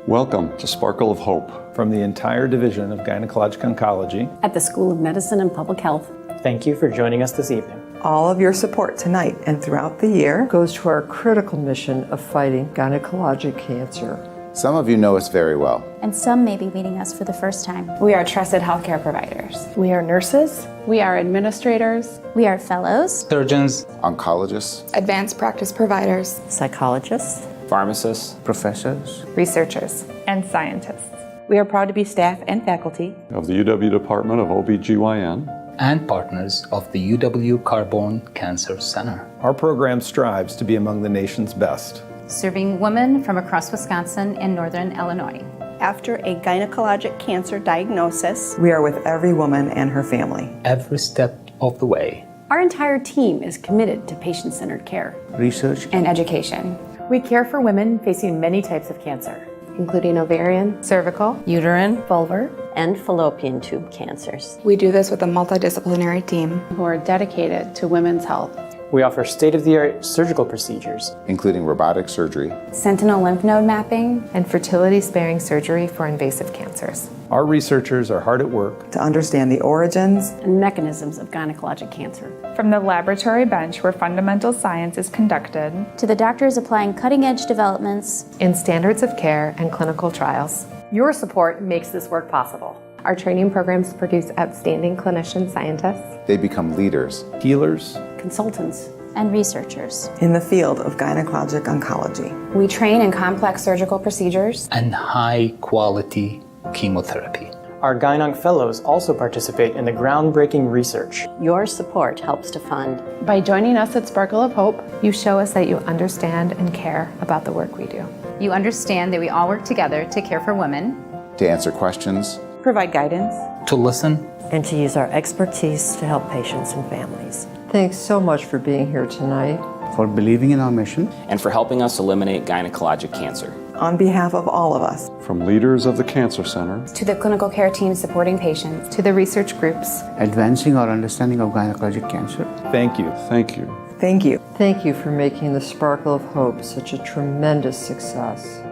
Welcome to Sparkle of Hope. From the entire Division of Gynecologic Oncology at the School of Medicine and Public Health. Thank you for joining us this evening. All of your support tonight and throughout the year goes to our critical mission of fighting gynecologic cancer. Some of you know us very well. And some may be meeting us for the first time. We are trusted healthcare providers. We are nurses. We are administrators. We are fellows. Surgeons. Oncologists. Advanced practice providers. Psychologists. Pharmacists. Professors. Researchers. And scientists. We are proud to be staff and faculty of the UW Department of OB-GYN and partners of the UW Carbone Cancer Center. Our program strives to be among the nation's best, serving women from across Wisconsin and northern Illinois. After a gynecologic cancer diagnosis, we are with every woman and her family, every step of the way. Our entire team is committed to patient-centered care, research, and education. We care for women facing many types of cancer, including ovarian, cervical, uterine, vulvar, and fallopian tube cancers. We do this with a multidisciplinary team who are dedicated to women's health. We offer state-of-the-art surgical procedures, including robotic surgery, sentinel lymph node mapping, and fertility-sparing surgery for invasive cancers. Our researchers are hard at work to understand the origins and mechanisms of gynecologic cancer. From the laboratory bench where fundamental science is conducted, to the doctors applying cutting-edge developments in standards of care and clinical trials. Your support makes this work possible. Our training programs produce outstanding clinician scientists. They become leaders, healers, consultants, and researchers in the field of gynecologic oncology. We train in complex surgical procedures and high-quality chemotherapy. Our Gyn-Onc fellows also participate in the groundbreaking research. Your support helps to fund. By joining us at Sparkle of Hope, you show us that you understand and care about the work we do. You understand that we all work together to care for women, to answer questions, provide guidance, to listen, and to use our expertise to help patients and families. Thanks so much for being here tonight, for believing in our mission, and for helping us eliminate gynecologic cancer. On behalf of all of us, from leaders of the Cancer Center, to the clinical care team supporting patients, to the research groups, advancing our understanding of gynecologic cancer. Thank you. Thank you. Thank you. Thank you for making the Sparkle of Hope such a tremendous success.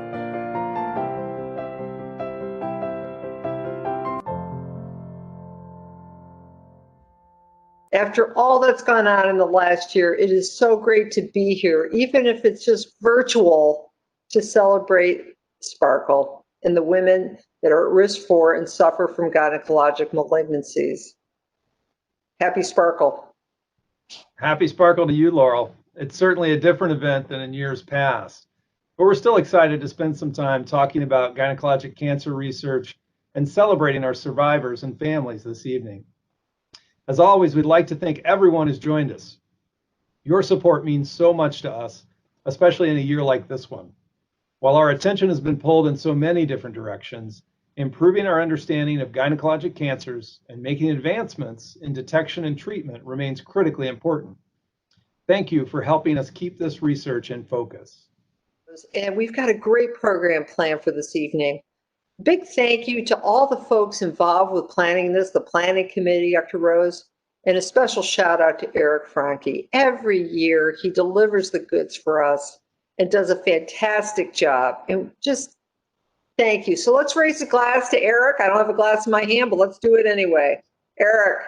After all that's gone on in the last year, it is so great to be here, even if it's just virtual, to celebrate Sparkle and the women that are at risk for and suffer from gynecologic malignancies. Happy Sparkle. Happy Sparkle to you, Laurel. It's certainly a different event than in years past, but we're still excited to spend some time talking about gynecologic cancer research and celebrating our survivors and families this evening. As always, we'd like to thank everyone who's joined us. Your support means so much to us, especially in a year like this one. While our attention has been pulled in so many different directions, improving our understanding of gynecologic cancers and making advancements in detection and treatment remains critically important. Thank you for helping us keep this research in focus. And we've got a great program planned for this evening. Big thank you to all the folks involved with planning this, the planning committee, Dr. Rose, and a special shout out to Eric Franke. Every year he delivers the goods for us and does a fantastic job. And just thank you. So let's raise a glass to Eric. I don't have a glass in my hand, but let's do it anyway. Eric.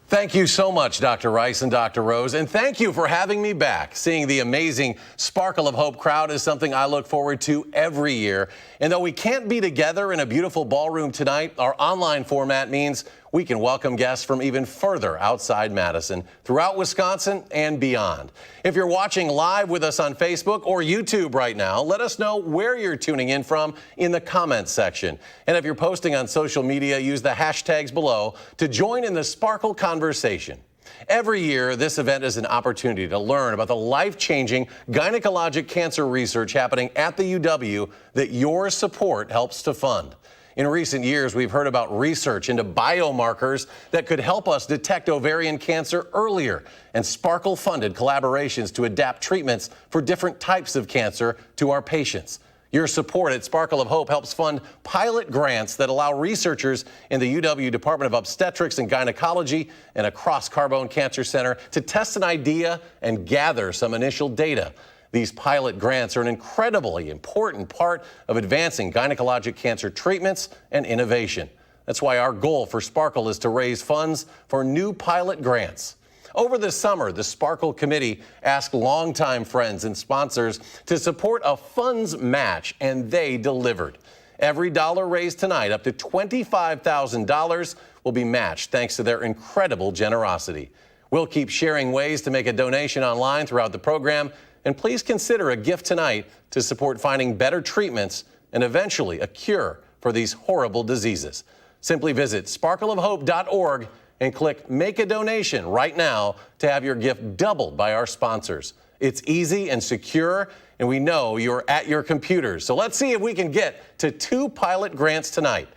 Thank you so much, Dr. Rice and Dr. Rose, and thank you for having me back. Seeing the amazing Sparkle of Hope crowd is something I look forward to every year. And though we can't be together in a beautiful ballroom tonight, our online format means we can welcome guests from even further outside Madison, throughout Wisconsin and beyond. If you're watching live with us on Facebook or YouTube right now, let us know where you're tuning in from in the comments section. And if you're posting on social media, use the hashtags below to join in the Sparkle conversation. Every year, this event is an opportunity to learn about the life-changing gynecologic cancer research happening at the UW that your support helps to fund. In recent years, we've heard about research into biomarkers that could help us detect ovarian cancer earlier, and Sparkle-funded collaborations to adapt treatments for different types of cancer to our patients. Your support at Sparkle of Hope helps fund pilot grants that allow researchers in the UW Department of Obstetrics and Gynecology and across Carbone Cancer Center to test an idea and gather some initial data. These pilot grants are an incredibly important part of advancing gynecologic cancer treatments and innovation. That's why our goal for Sparkle is to raise funds for new pilot grants. Over the summer, the Sparkle Committee asked longtime friends and sponsors to support a funds match, and they delivered. Every dollar raised tonight, up to $25,000, will be matched thanks to their incredible generosity. We'll keep sharing ways to make a donation online throughout the program, and please consider a gift tonight to support finding better treatments and eventually a cure for these horrible diseases. Simply visit sparkleofhope.org and click Make a Donation right now to have your gift doubled by our sponsors. It's easy and secure, and we know you're at your computers. So let's see if we can get to 2 pilot grants tonight.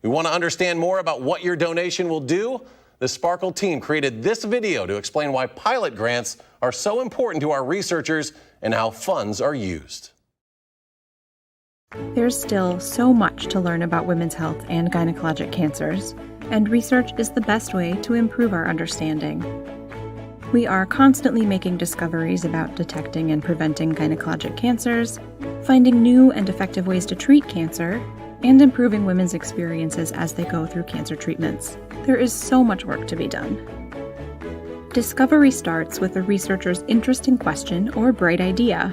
You want to understand more about what your donation will do? The Sparkle team created this video to explain why pilot grants are so important to our researchers and how funds are used. There's still so much to learn about women's health and gynecologic cancers, and research is the best way to improve our understanding. We are constantly making discoveries about detecting and preventing gynecologic cancers, finding new and effective ways to treat cancer, and improving women's experiences as they go through cancer treatments. There is so much work to be done. Discovery starts with a researcher's interesting question or bright idea.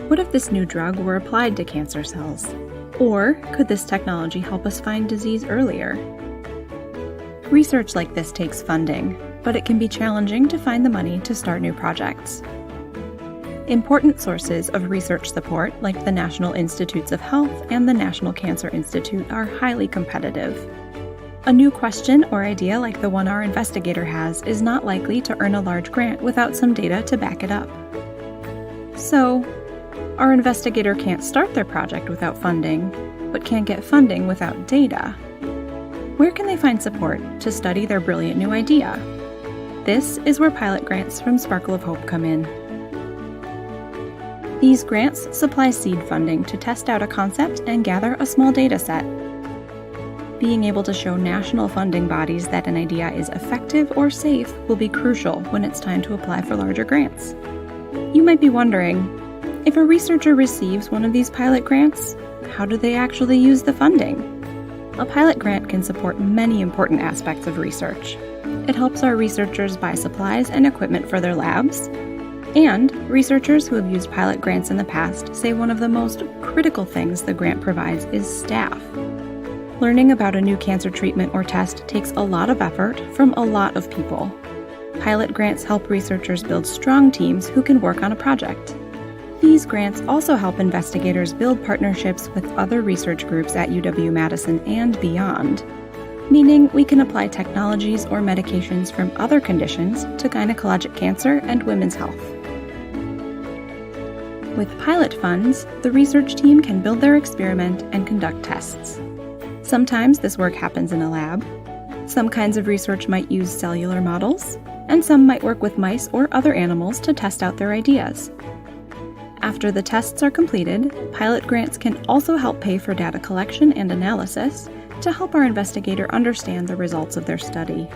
What if this new drug were applied to cancer cells? Or could this technology help us find disease earlier? Research like this takes funding, but it can be challenging to find the money to start new projects. Important sources of research support, like the National Institutes of Health and the National Cancer Institute, are highly competitive. A new question or idea like the one our investigator has is not likely to earn a large grant without some data to back it up. So, our investigator can't start their project without funding, but can't get funding without data. Where can they find support to study their brilliant new idea? This is where pilot grants from Sparkle of Hope come in. These grants supply seed funding to test out a concept and gather a small data set. Being able to show national funding bodies that an idea is effective or safe will be crucial when it's time to apply for larger grants. You might be wondering, if a researcher receives one of these pilot grants, how do they actually use the funding? A pilot grant can support many important aspects of research. It helps our researchers buy supplies and equipment for their labs, and researchers who have used pilot grants in the past say one of the most critical things the grant provides is staff. Learning about a new cancer treatment or test takes a lot of effort from a lot of people. Pilot grants help researchers build strong teams who can work on a project. These grants also help investigators build partnerships with other research groups at UW-Madison and beyond, meaning we can apply technologies or medications from other conditions to gynecologic cancer and women's health. With pilot funds, the research team can build their experiment and conduct tests. Sometimes this work happens in a lab. Some kinds of research might use cellular models, and some might work with mice or other animals to test out their ideas. After the tests are completed, pilot grants can also help pay for data collection and analysis to help our investigator understand the results of their study.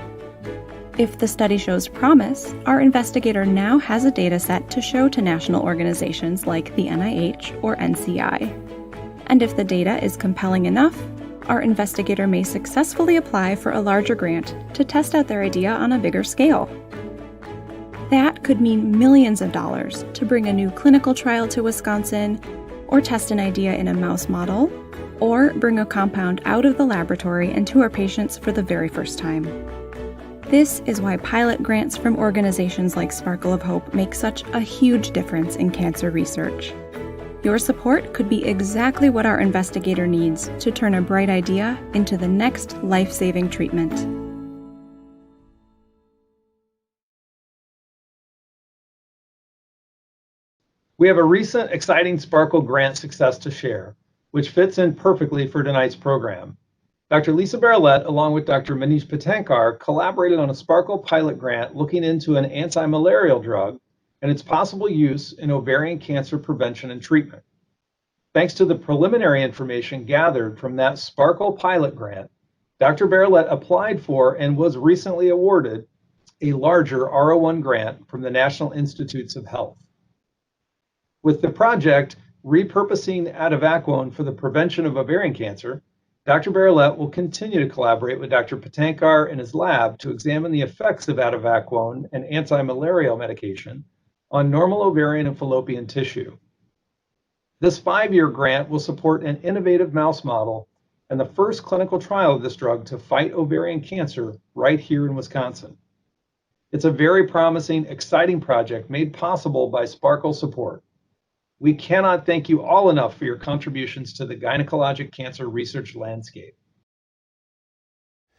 If the study shows promise, our investigator now has a data set to show to national organizations like the NIH or NCI. And if the data is compelling enough, our investigator may successfully apply for a larger grant to test out their idea on a bigger scale. That could mean millions of dollars to bring a new clinical trial to Wisconsin, or test an idea in a mouse model, or bring a compound out of the laboratory and to our patients for the very first time. This is why pilot grants from organizations like Sparkle of Hope make such a huge difference in cancer research. Your support could be exactly what our investigator needs to turn a bright idea into the next life-saving treatment. We have a recent exciting Sparkle grant success to share, which fits in perfectly for tonight's program. Dr. Lisa Barillette, along with Dr. Manish Patenkar, collaborated on a Sparkle pilot grant looking into an anti-malarial drug and its possible use in ovarian cancer prevention and treatment. Thanks to the preliminary information gathered from that Sparkle pilot grant, Dr. Barillette applied for and was recently awarded a larger R01 grant from the National Institutes of Health. With the project Repurposing Ativaquone for the Prevention of Ovarian Cancer, Dr. Barolette will continue to collaborate with Dr. Patankar and his lab to examine the effects of ativaquone and anti-malarial medication on normal ovarian and fallopian tissue. This 5-year grant will support an innovative mouse model and the first clinical trial of this drug to fight ovarian cancer right here in Wisconsin. It's a very promising, exciting project made possible by Sparkle support. We cannot thank you all enough for your contributions to the gynecologic cancer research landscape.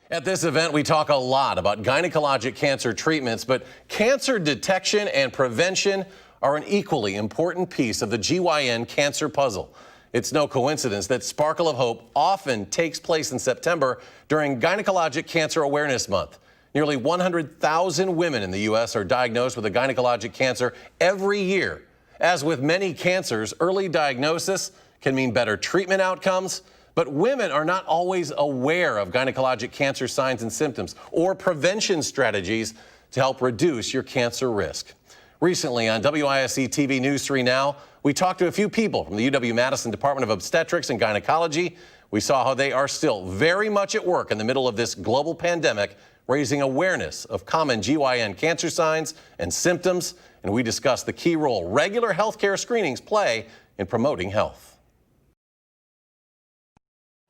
At this event, we talk a lot about gynecologic cancer treatments, but cancer detection and prevention are an equally important piece of the GYN cancer puzzle. It's no coincidence that Sparkle of Hope often takes place in September during Gynecologic Cancer Awareness Month. Nearly 100,000 women in the U.S. are diagnosed with a gynecologic cancer every year. As with many cancers, early diagnosis can mean better treatment outcomes, but women are not always aware of gynecologic cancer signs and symptoms or prevention strategies to help reduce your cancer risk. Recently on WISC TV News 3 Now, we talked to a few people from the UW-Madison Department of Obstetrics and Gynecology. We saw how they are still very much at work in the middle of this global pandemic, raising awareness of common GYN cancer signs and symptoms, and we discussed the key role regular healthcare screenings play in promoting health.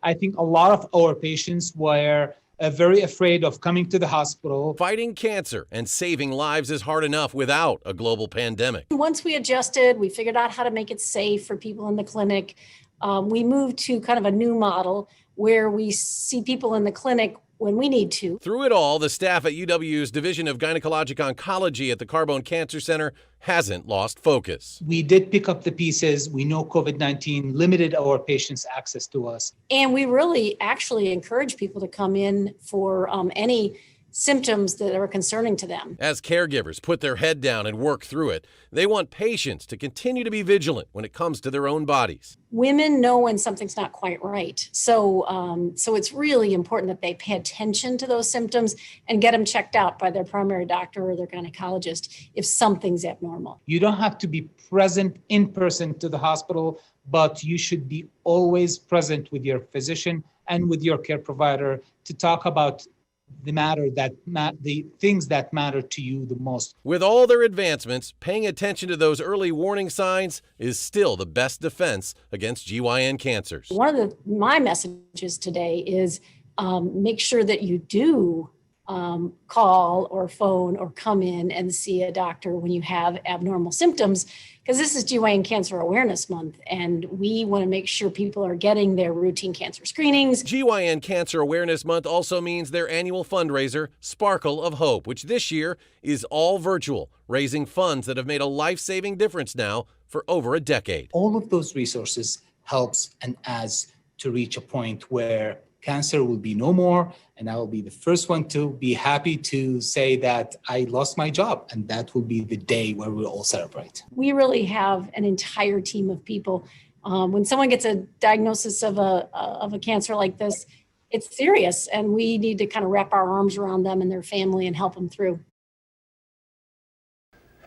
I think a lot of our patients were very afraid of coming to the hospital. Fighting cancer and saving lives is hard enough without a global pandemic. Once we adjusted, we figured out how to make it safe for people in the clinic. We moved to kind of a new model where we see people in the clinic when we need to. Through it all, the staff at UW's Division of Gynecologic Oncology at the Carbone Cancer Center hasn't lost focus. We did pick up the pieces. We know COVID-19 limited our patients' access to us. And we really actually encourage people to come in for any symptoms that are concerning to them. As caregivers put their head down and work through it, they want patients to continue to be vigilant when it comes to their own bodies. Women know when something's not quite right. So it's really important that they pay attention to those symptoms and get them checked out by their primary doctor or their gynecologist if something's abnormal. You don't have to be present in person to the hospital, but you should be always present with your physician and with your care provider to talk about the things that matter to you the most. With all their advancements, paying attention to those early warning signs is still the best defense against GYN cancers. One of my messages today is make sure that you do call or phone or come in and see a doctor when you have abnormal symptoms, because this is GYN Cancer Awareness Month, and we want to make sure people are getting their routine cancer screenings. GYN Cancer Awareness Month also means their annual fundraiser, Sparkle of Hope, which this year is all virtual, raising funds that have made a life-saving difference now for over a decade. All of those resources helps and adds to reach a point where cancer will be no more, and I will be the first one to be happy to say that I lost my job, and that will be the day where we'll all celebrate. We really have an entire team of people. When someone gets a diagnosis of a cancer like this, it's serious, and we need to kind of wrap our arms around them and their family and help them through.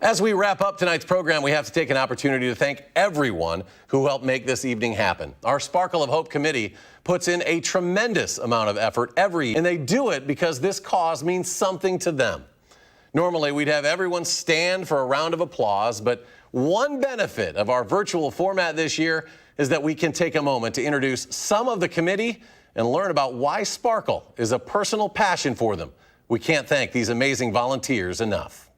As we wrap up tonight's program, we have to take an opportunity to thank everyone who helped make this evening happen. Our Sparkle of Hope committee puts in a tremendous amount of effort every year, and they do it because this cause means something to them. Normally, we'd have everyone stand for a round of applause, but one benefit of our virtual format this year is that we can take a moment to introduce some of the committee and learn about why Sparkle is a personal passion for them. We can't thank these amazing volunteers enough.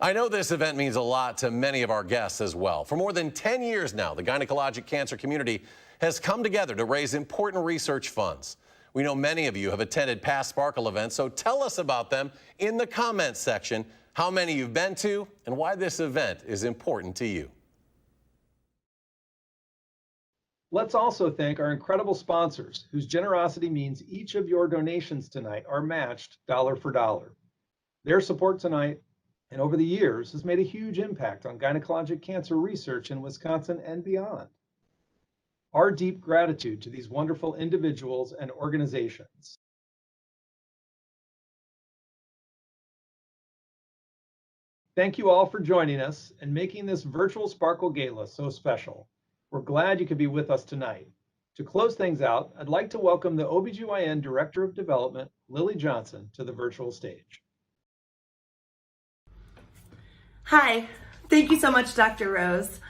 I know this event means a lot to many of our guests as well. For more than 10 years now, the gynecologic cancer community has come together to raise important research funds. We know many of you have attended past Sparkle events, so tell us about them in the comments section, how many you've been to, and why this event is important to you. Let's also thank our incredible sponsors, whose generosity means each of your donations tonight are matched dollar for dollar. Their support tonight and over the years has made a huge impact on gynecologic cancer research in Wisconsin and beyond. Our deep gratitude to these wonderful individuals and organizations. Thank you all for joining us and making this virtual Sparkle Gala so special. We're glad you could be with us tonight. To close things out, I'd like to welcome the OBGYN Director of Development, Lily Johnson, to the virtual stage. Hi, thank you so much, Dr. Rose.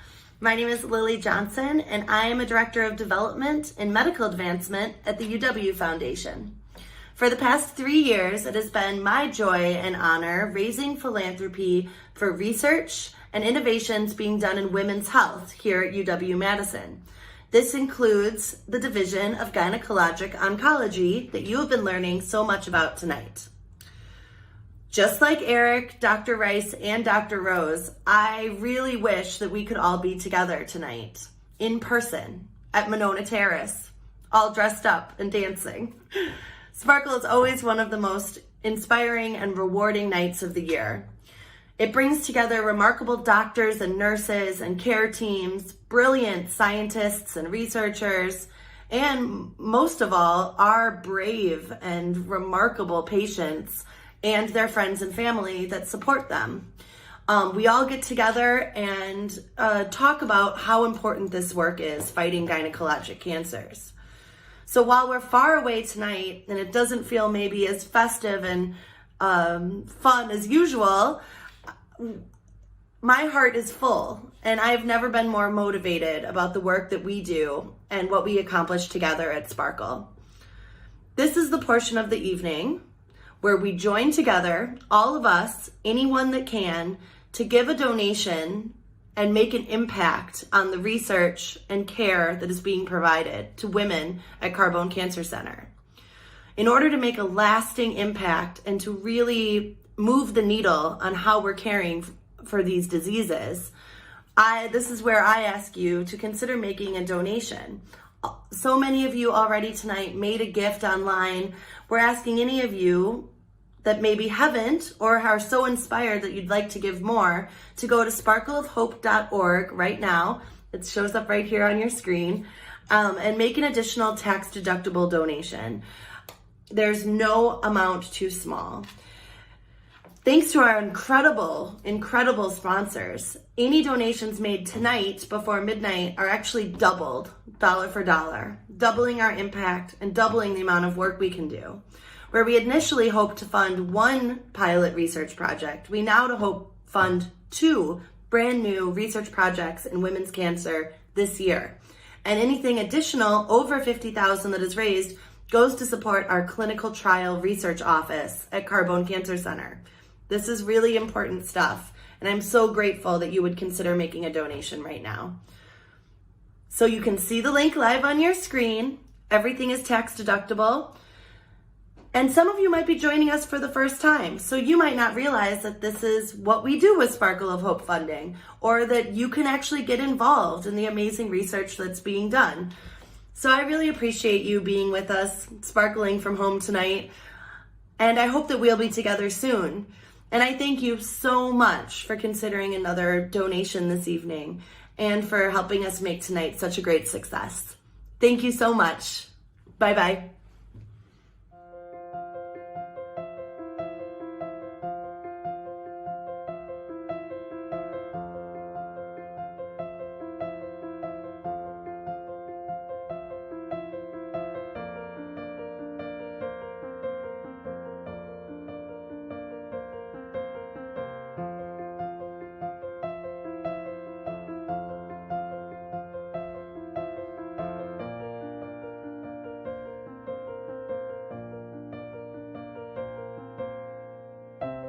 My name is Lily Johnson, and I am a Director of Development and Medical Advancement at the UW Foundation. For the past 3 years, it has been my joy and honor raising philanthropy for research and innovations being done in women's health here at UW-Madison. This includes the Division of Gynecologic Oncology that you have been learning so much about tonight. Just like Eric, Dr. Rice, and Dr. Rose, I really wish that we could all be together tonight, in person, at Monona Terrace, all dressed up and dancing. Sparkle is always one of the most inspiring and rewarding nights of the year. It brings together remarkable doctors and nurses and care teams, brilliant scientists and researchers, and most of all, our brave and remarkable patients and their friends and family that support them. We all get together and talk about how important this work is, fighting gynecologic cancers. So while we're far away tonight and it doesn't feel maybe as festive and fun as usual, my heart is full, and I've never been more motivated about the work that we do and what we accomplish together at Sparkle. This is the portion of the evening where we join together, all of us, anyone that can, to give a donation and make an impact on the research and care that is being provided to women at Carbone Cancer Center. In order to make a lasting impact and to really move the needle on how we're caring for these diseases, this is where I ask you to consider making a donation. So many of you already tonight made a gift online. We're asking any of you that maybe haven't or are so inspired that you'd like to give more to go to sparkleofhope.org right now. It shows up right here on your screen, and make an additional tax-deductible donation. There's no amount too small. Thanks to our incredible sponsors, any donations made tonight before midnight are actually doubled, dollar for dollar, doubling our impact and doubling the amount of work we can do. Where we initially hoped to fund one pilot research project, we now hope fund 2 brand new research projects in women's cancer this year. And anything additional over $50,000 that is raised goes to support our clinical trial research office at Carbone Cancer Center. This is really important stuff, and I'm so grateful that you would consider making a donation right now. So you can see the link live on your screen. Everything is tax deductible. And some of you might be joining us for the first time, so you might not realize that this is what we do with Sparkle of Hope funding, or that you can actually get involved in the amazing research that's being done. So I really appreciate you being with us, sparkling from home tonight, and I hope that we'll be together soon. And I thank you so much for considering another donation this evening and for helping us make tonight such a great success. Thank you so much. Bye-bye.